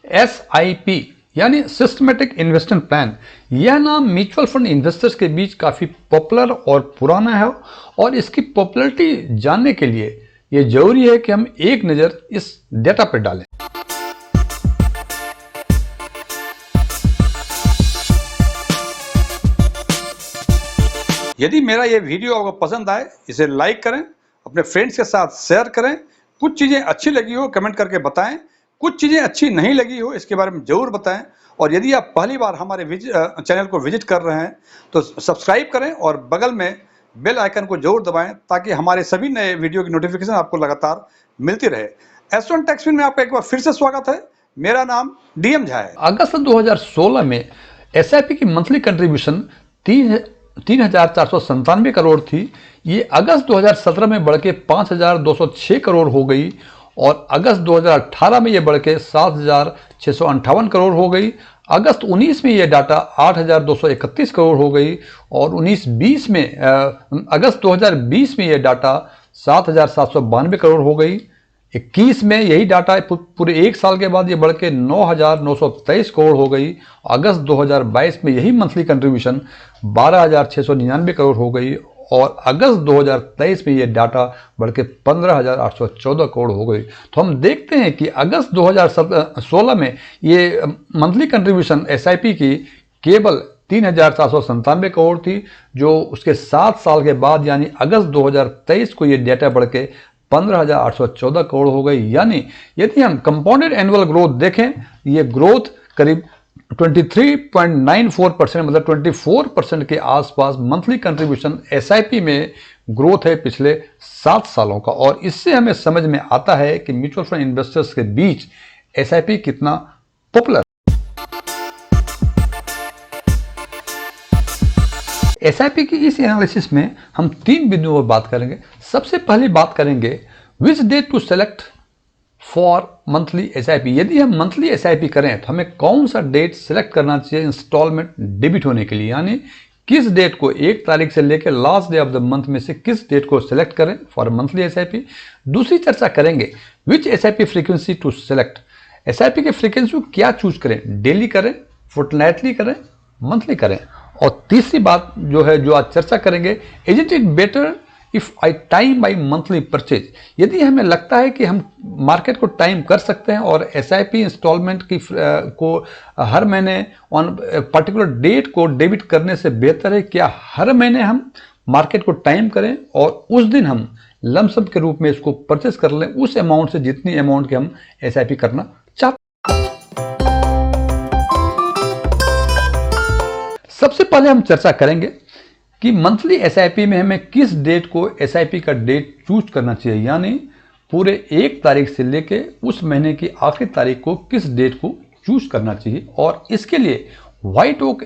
SIP यानी systematic investment plan, यह नाम म्यूचुअल फंड इन्वेस्टर्स के बीच काफ़ी पॉपुलर और पुराना है और इसकी पॉपुलैरिटी जानने के लिए यह जरूरी है कि हम एक नज़र इस डेटा पर डालें। यदि मेरा ये वीडियो आपको पसंद आए, इसे लाइक करें, अपने फ्रेंड्स के साथ शेयर करें। कुछ चीज़ें अच्छी लगी हो कमेंट करके बताएं, कुछ चीज़ें अच्छी नहीं लगी हो इसके बारे में ज़रूर बताएं। और यदि आप पहली बार हमारे चैनल को विजिट कर रहे हैं तो सब्सक्राइब करें और बगल में बेल आइकन को जरूर दबाएं ताकि हमारे सभी नए वीडियो की नोटिफिकेशन आपको लगातार मिलती रहे। S1 टेक्सविन में आपका एक बार फिर से स्वागत है। मेरा नाम DM झा है। अगस्त 2016 में SIP की मंथली कंट्रीब्यूशन 3,497 करोड़ थी। ये अगस्त 2017 में बढ़ के 5,206 करोड़ हो गई और अगस्त 2018 में ये बढ़ के 7,658 करोड़ हो गई। अगस्त 19 में ये डाटा 8,231 करोड़ हो गई और 19-20 में अगस्त 2020 में ये डाटा 7,792 करोड़ हो गई। 21 में यही डाटा पूरे एक साल के बाद ये बढ़ के 9,923 करोड़ हो गई। अगस्त 2022 में यही मंथली कंट्रीब्यूशन 12,699 करोड़ हो गई और अगस्त 2023 में ये डाटा बढ़ के 15,814 करोड़ हो गई। तो हम देखते हैं कि अगस्त 2016 में ये मंथली कंट्रीब्यूशन SIP की केवल 3,497 करोड़ थी, जो उसके 7 साल के बाद यानी अगस्त 2023 को ये डाटा बढ़ के 15,814 करोड़ हो गई। यानी यदि हम कंपाउंडेड एनुअल ग्रोथ देखें, ये ग्रोथ करीब 23.94% मतलब 24% के आसपास मंथली कंट्रीब्यूशन SIP में ग्रोथ है पिछले 7 सालों का। और इससे हमें समझ में आता है कि म्यूचुअल फंड इन्वेस्टर्स के बीच SIP कितना पॉपुलर। SIP की इस एनालिसिस में हम 3 बिंदुओं पर बात करेंगे। सबसे पहले बात करेंगे which date to select for monthly SIP। यदि हम मंथली SIP करें तो हमें कौन सा डेट सेलेक्ट करना चाहिए इंस्टॉलमेंट डेबिट होने के लिए, यानी किस डेट को 1 तारीख से लेकर last day of the month में से किस डेट को सेलेक्ट करें फॉर मंथली SIP। दूसरी चर्चा करेंगे which SIP frequency to select. SIP के फ्रीक्वेंसी को क्या चूज करें, डेली करें, फोर्टनाइटली करें, मंथली करें। और तीसरी बात जो है जो आज चर्चा करेंगे, is it better if I time by monthly purchase. यदि हमें लगता है कि हम मार्केट को टाइम कर सकते हैं और SIP इंस्टॉलमेंट की को हर महीने ऑन पर्टिकुलर डेट को डेबिट करने से बेहतर है क्या हर महीने हम मार्केट को टाइम करें और उस दिन हम लमसम के रूप में इसको परचेज कर लें उस अमाउंट से जितनी अमाउंट के हम SIP करना चाहते हैं। सबसे पहले हम चर्चा करेंगे कि मंथली SIP में हमें किस डेट को SIP का डेट चूज करना चाहिए, यानी पूरे 1 तारीख से लेके उस महीने की आखिरी तारीख को किस डेट को चूज करना चाहिए। और इसके लिए व्हाइट ओक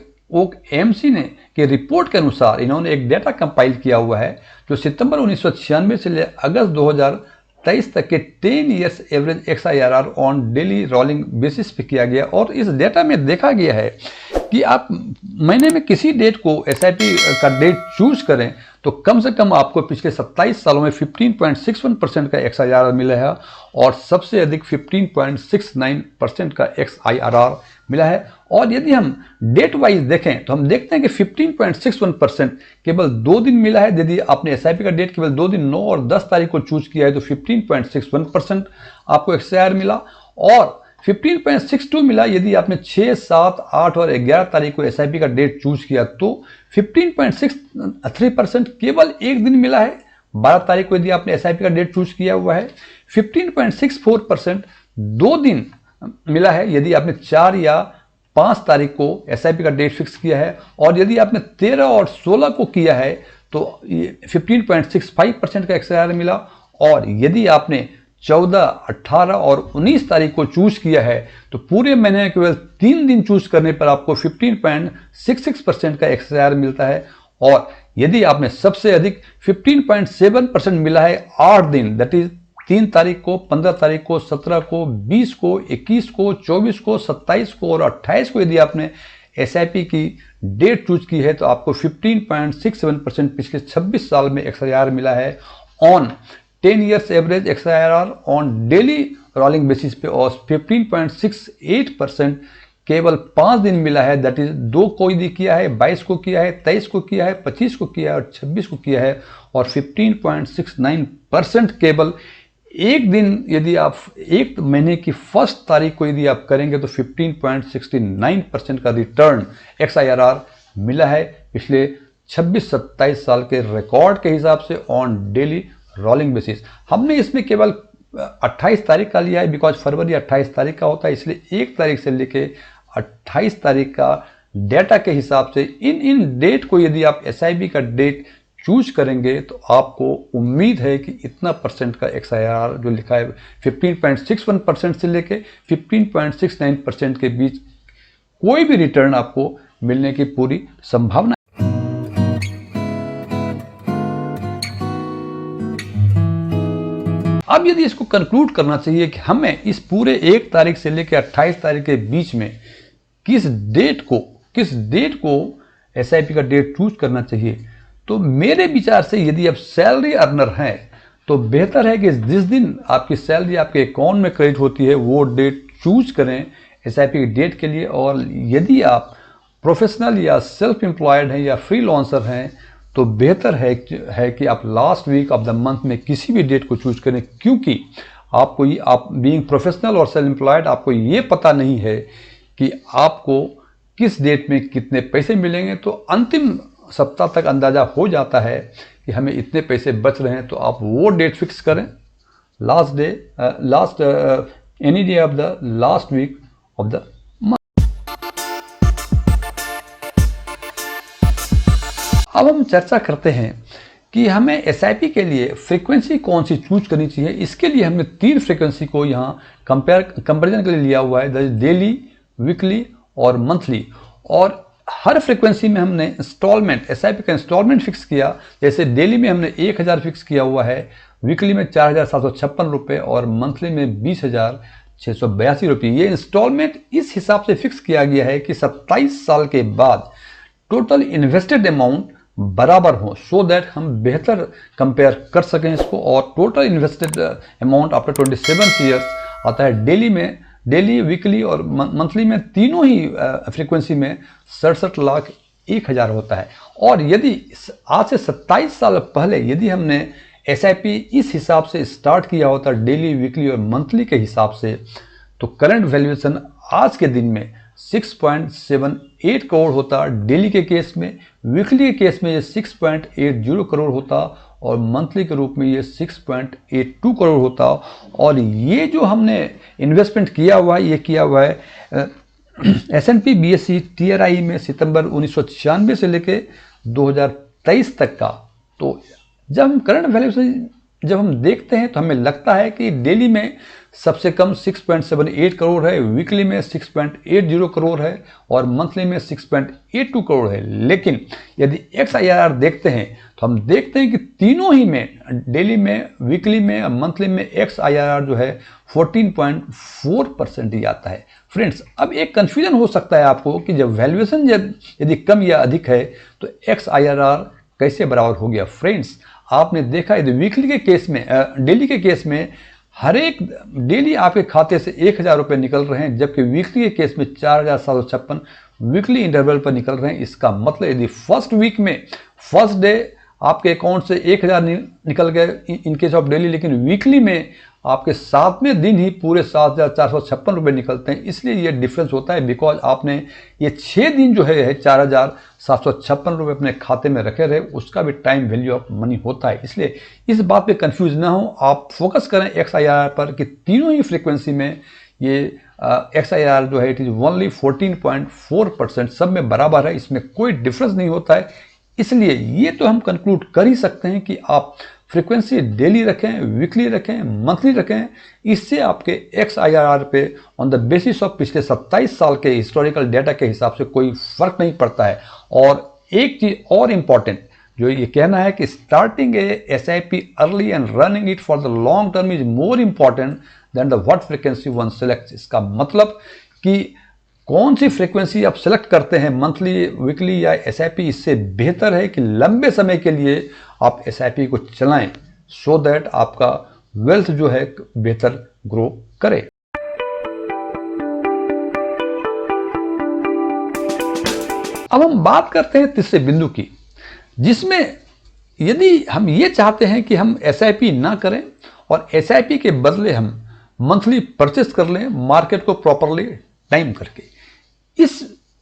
AMC ने के रिपोर्ट के अनुसार इन्होंने एक डेटा कंपाइल किया हुआ है जो सितंबर 1996 से ले अगस्त 2023 तक के 10 years average XIRR on daily rolling basis पे किया गया। और इस डेटा में देखा गया है कि आप महीने में किसी डेट को SIP का डेट चूज करें तो कम से कम आपको पिछले 27 सालों में 15.61% का XIRR मिला है और सबसे अधिक 15.69% का XIRR मिला है। और यदि हम डेट वाइज देखें तो हम देखते हैं कि 15.61% केवल 2 दिन मिला है। यदि आपने SIP का डेट केवल 2 दिन 9 और 10 तारीख को चूज किया है तो 15.61% आपको XIRR मिला और 15.62 मिला यदि आपने 6, 7, 8 और 11 तारीख को SIP का डेट चूज किया तो 15.63% केवल 1 दिन मिला है। 12 तारीख को यदि आपने SIP का डेट चूज किया हुआ है 15.64% 2 दिन मिला है यदि आपने 4 या 5 तारीख को SIP का डेट फिक्स किया है। और यदि आपने 13 और 16 को किया है तो 15.65% का XIRR मिला। और यदि आपने 14, 18 और 19 तारीख को चूज किया है तो पूरे महीने केवल 3 दिन चूज करने पर आपको 15.66% का XIRR मिलता है। और यदि आपने सबसे अधिक 15.7% मिला है 8 दिन, दैट इज 3 तारीख को, 15 तारीख को, 17 को, 20 को, 21 को, 24 को, 27 को और 28 को यदि आपने SIP की डेट चूज की है तो आपको 15.67% पिछले 26 साल में XIRR मिला है on 10 years average XIRR on daily rolling basis पे और 15.68% केवल 5 दिन मिला है। दैट इज 2 को यदि किया है, 22 को किया है, 23 को किया है, 25 को किया है और 26 को किया है। और 15.69% केवल एक दिन यदि आप एक महीने की फर्स्ट तारीख को यदि आप करेंगे तो 15.69% का रिटर्न XIRR मिला है पिछले 26-27 साल के रिकॉर्ड के हिसाब से ऑन डेली रोलिंग बेसिस। हमने इसमें केवल 28 तारीख का लिया है बिकॉज फरवरी 28 तारीख का होता है, इसलिए 1 तारीख से लेके 28 तारीख का डेटा के हिसाब से इन डेट को यदि आप SIP का डेट चूज करेंगे तो आपको उम्मीद है कि इतना परसेंट का XIRR जो लिखा है 15.61% से लेके 15.69% के बीच कोई भी रिटर्न आपको मिलने की पूरी संभावना। अब यदि इसको कंक्लूड करना चाहिए कि हमें इस पूरे 1 तारीख से लेकर 28 तारीख के बीच में किस डेट को SIP का डेट चूज करना चाहिए, तो मेरे विचार से यदि आप सैलरी अर्नर हैं तो बेहतर है कि जिस दिन आपकी सैलरी आपके अकाउंट में क्रेडिट होती है वो डेट चूज करें SIP की डेट के लिए। और यदि आप प्रोफेशनल या सेल्फ एम्प्लॉयड हैं या फ्रीलांसर हैं तो बेहतर है कि आप last week of the month में किसी भी डेट को चूज करें, क्योंकि आप बीइंग प्रोफेशनल और सेल्फ एम्प्लॉयड आपको ये पता नहीं है कि आपको किस डेट में कितने पैसे मिलेंगे। तो अंतिम सप्ताह तक अंदाजा हो जाता है कि हमें इतने पैसे बच रहे हैं, तो आप वो डेट फिक्स करें any day of the last week of the month. अब हम चर्चा करते हैं कि हमें SIP के लिए फ्रीक्वेंसी कौन सी चूज करनी चाहिए। इसके लिए हमने 3 फ्रीक्वेंसी को यहाँ कंपैरिजन के लिए लिया हुआ है, डेली, वीकली और मंथली। और हर फ्रीक्वेंसी में हमने इंस्टॉलमेंट SIP का इंस्टॉलमेंट फिक्स किया। जैसे डेली में हमने 1000 फिक्स किया हुआ है, वीकली में 4756 रुपये और मंथली में 20,682 रुपये। ये इंस्टॉलमेंट इस हिसाब से फिक्स किया गया है कि 27 साल के बाद टोटल इन्वेस्टेड अमाउंट बराबर हो, सो दैट हम बेहतर कंपेयर कर सकें इसको। और total invested amount after 27 years आता है डेली, वीकली और मंथली में, तीनों ही फ्रीक्वेंसी में 67,01,000 होता है। और यदि आज से 27 साल पहले यदि हमने SIP इस हिसाब से स्टार्ट किया होता डेली, वीकली और मंथली के हिसाब से, तो करंट वैल्यूएशन आज के दिन में 6.78 करोड़ होता डेली के केस में, वीकली के केस में ये 6.80 करोड़ होता और मंथली के रूप में ये 6.82 करोड़ होता। और ये जो हमने इन्वेस्टमेंट किया हुआ है, ये किया हुआ है S&P BSE TRI में सितंबर 1996 से लेके 2023 तक का। तो जब हम करंट वैल्यू से जब हम देखते हैं तो हमें लगता है कि डेली में सबसे कम 6.78 करोड़ है, वीकली में 6.80 करोड़ है और मंथली में 6.82 करोड़ है। लेकिन यदि XIRR देखते हैं तो हम देखते हैं कि तीनों ही में, डेली में, वीकली में और मंथली में XIRR जो है 14.4% ही आता है। फ्रेंड्स, अब एक कन्फ्यूजन हो सकता है आपको कि जब वैल्यूएशन यदि कम या अधिक है तो XIRR कैसे बराबर हो गया। फ्रेंड्स, आपने देखा यदि वीकली के केस में, डेली के केस में हर एक डेली आपके खाते से 1000 रुपये निकल रहे हैं, जबकि वीकली के केस में 4756 वीकली इंटरवल पर निकल रहे हैं। इसका मतलब यदि फर्स्ट वीक में फर्स्ट डे आपके अकाउंट से 1000 निकल गए इन केस ऑफ डेली, लेकिन वीकली में आपके 7वें दिन ही पूरे 7456 रुपये निकलते हैं। इसलिए ये डिफरेंस होता है, बिकॉज आपने ये 6 दिन जो है 4756 रुपये अपने खाते में रखे रहे, उसका भी टाइम वैल्यू ऑफ मनी होता है। इसलिए इस बात पे कंफ्यूज ना हो, आप फोकस करें XIRR पर कि तीनों ही फ्रीक्वेंसी में ये XIRR जो है इट इज ओनली 14.4%, सब में बराबर है, इसमें कोई डिफरेंस नहीं होता है। इसलिए ये तो हम कंक्लूड कर ही सकते हैं कि आप फ्रीक्वेंसी डेली रखें, वीकली रखें, मंथली रखें, इससे आपके XIRR पे ऑन द बेसिस ऑफ पिछले 27 साल के हिस्टोरिकल डाटा के हिसाब से कोई फर्क नहीं पड़ता है। और एक चीज और इम्पॉर्टेंट जो ये कहना है कि starting A SIP early and running it for the long term is more important than the what frequency one select. इसका मतलब कि कौन सी फ्रीक्वेंसी आप सेलेक्ट करते हैं, मंथली, वीकली या SIP, इससे बेहतर है कि लंबे समय के लिए आप SIP को चलाएं, सो दैट आपका वेल्थ जो है बेहतर ग्रो करें। अब हम बात करते हैं तीसरे बिंदु की, जिसमें यदि हम ये चाहते हैं कि हम एसआईपी ना करें और एसआईपी के बदले हम मंथली परचेस कर लें मार्केट को प्रॉपरली टाइम करके।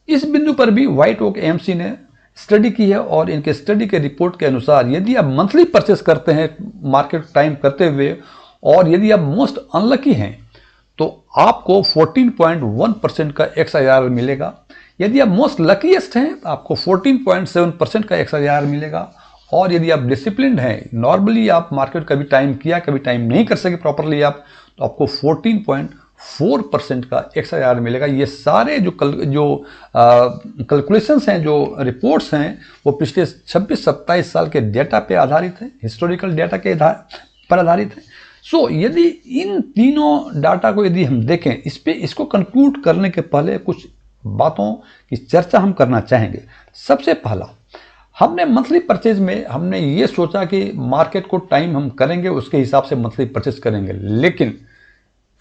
इस बिंदु पर भी व्हाइट ओक एएमसी ने स्टडी की है और इनके स्टडी के रिपोर्ट के अनुसार यदि आप मंथली परचेस करते हैं मार्केट टाइम करते हुए और यदि आप मोस्ट अनलकी हैं तो आपको 14.1% का XIR मिलेगा। यदि आप मोस्ट लकीएस्ट हैं तो आपको 14.7% का XIR मिलेगा। और यदि आप डिसिप्लिन्ड हैं, नॉर्मली आप मार्केट कभी टाइम किया कभी टाइम नहीं कर सके प्रॉपरली आप, तो आपको 14.4% का XIR मिलेगा। ये सारे जो कैलकुलेशंस हैं, जो रिपोर्ट्स हैं, वो पिछले 26-27 साल के डेटा पे आधारित है, हिस्टोरिकल डेटा के पर आधारित है। सो यदि इन तीनों डाटा को यदि हम देखें, इसको कंक्लूड करने के पहले कुछ बातों की चर्चा हम करना चाहेंगे। सबसे पहला, हमने मंथली परचेज में हमने ये सोचा कि मार्केट को टाइम हम करेंगे, उसके हिसाब से मंथली परचेज करेंगे, लेकिन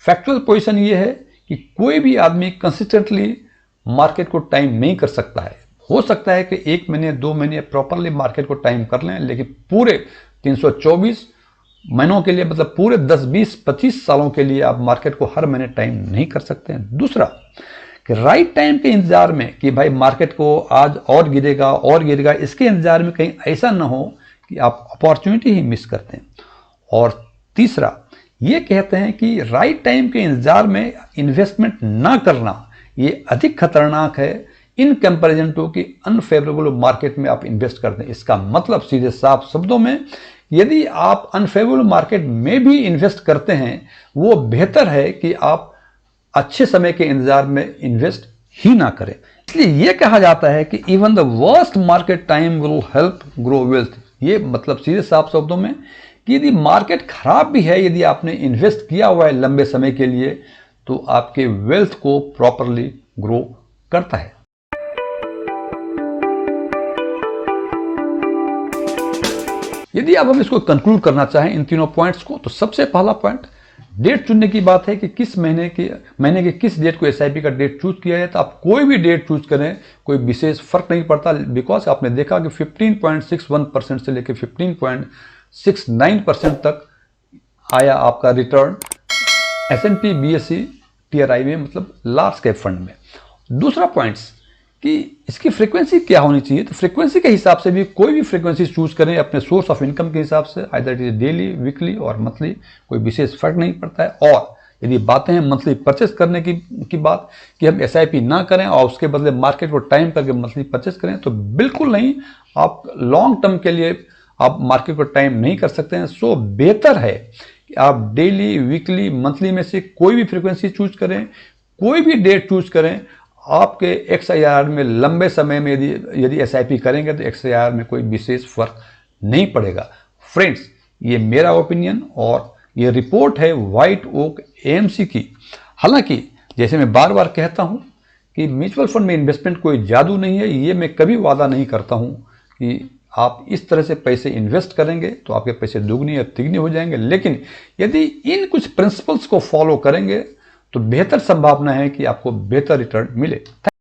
फैक्चुअल पोजीशन ये है कि कोई भी आदमी कंसिस्टेंटली मार्केट को टाइम नहीं कर सकता है। हो सकता है कि 1 महीने 2 महीने प्रॉपरली मार्केट को टाइम कर लें, लेकिन पूरे 324 महीनों के लिए, मतलब पूरे 10, 20, 25 सालों के लिए आप मार्केट को हर महीने टाइम नहीं कर सकते हैं। दूसरा कि राइट टाइम के इंतजार में कि भाई मार्केट को आज और गिरेगा, इसके इंतजार में कहीं ऐसा ना हो कि आप अपॉर्चुनिटी ही मिस करते हैं। और तीसरा ये कहते हैं कि राइट टाइम के इंतजार में इन्वेस्टमेंट ना करना ये अधिक खतरनाक है इन कंपैरिजन टू कि अनफेवरेबल मार्केट में आप इन्वेस्ट करते हैं। इसका मतलब सीधे साफ शब्दों में, यदि आप अनफेवरेबल मार्केट में भी इन्वेस्ट करते हैं, वो बेहतर है कि आप अच्छे समय के इंतजार में इन्वेस्ट ही ना करें। इसलिए यह कहा जाता है कि even the worst market time will help grow wealth. ये मतलब सीधे साफ शब्दों में कि यदि मार्केट खराब भी है, यदि आपने इन्वेस्ट किया हुआ है लंबे समय के लिए, तो आपके वेल्थ को प्रॉपरली ग्रो करता है। यदि अब हम इसको कंक्लूड करना चाहें इन तीनों पॉइंट्स को, तो सबसे पहला पॉइंट डेट चुनने की बात है कि किस महीने के किस डेट को एसआईपी का डेट चूज किया है। तो आप कोई भी डेट चूज करें, कोई विशेष फर्क नहीं पड़ता, बिकॉज आपने देखा कि 15.61% से लेकर 15.69% तक आया आपका रिटर्न S&P BSE TRI में, मतलब लार्ज कैप फंड में। दूसरा पॉइंट्स कि इसकी फ्रीक्वेंसी क्या होनी चाहिए, तो फ्रीक्वेंसी के हिसाब से भी कोई भी फ्रीक्वेंसी चूज करें अपने सोर्स ऑफ इनकम के हिसाब से, either it is daily, weekly और मंथली, कोई विशेष फर्क नहीं पड़ता है। और यदि बातें हैं मंथली परचेस करने की बात कि हम एसआईपी ना करें और उसके बदले मार्केट को टाइम करके मंथली परचेस करें, तो बिल्कुल नहीं, आप लॉन्ग टर्म के लिए आप मार्केट को टाइम नहीं कर सकते हैं। सो बेहतर है कि आप डेली, वीकली, मंथली में से कोई भी फ्रीक्वेंसी चूज करें, कोई भी डेट चूज करें। आपके XIR में लंबे समय में यदि एसआईपी करेंगे तो XIR में कोई विशेष फर्क नहीं पड़ेगा। फ्रेंड्स, ये मेरा ओपिनियन और ये रिपोर्ट है व्हाइट ओक एएमसी की। हालांकि जैसे मैं बार बार कहता हूं कि म्यूचुअल फंड में इन्वेस्टमेंट कोई जादू नहीं है, ये मैं कभी वादा नहीं करता हूं कि आप इस तरह से पैसे इन्वेस्ट करेंगे तो आपके पैसे दुगनी या तिगनी हो जाएंगे, लेकिन यदि इन कुछ प्रिंसिपल्स को फॉलो करेंगे तो बेहतर संभावना है कि आपको बेहतर रिटर्न मिले।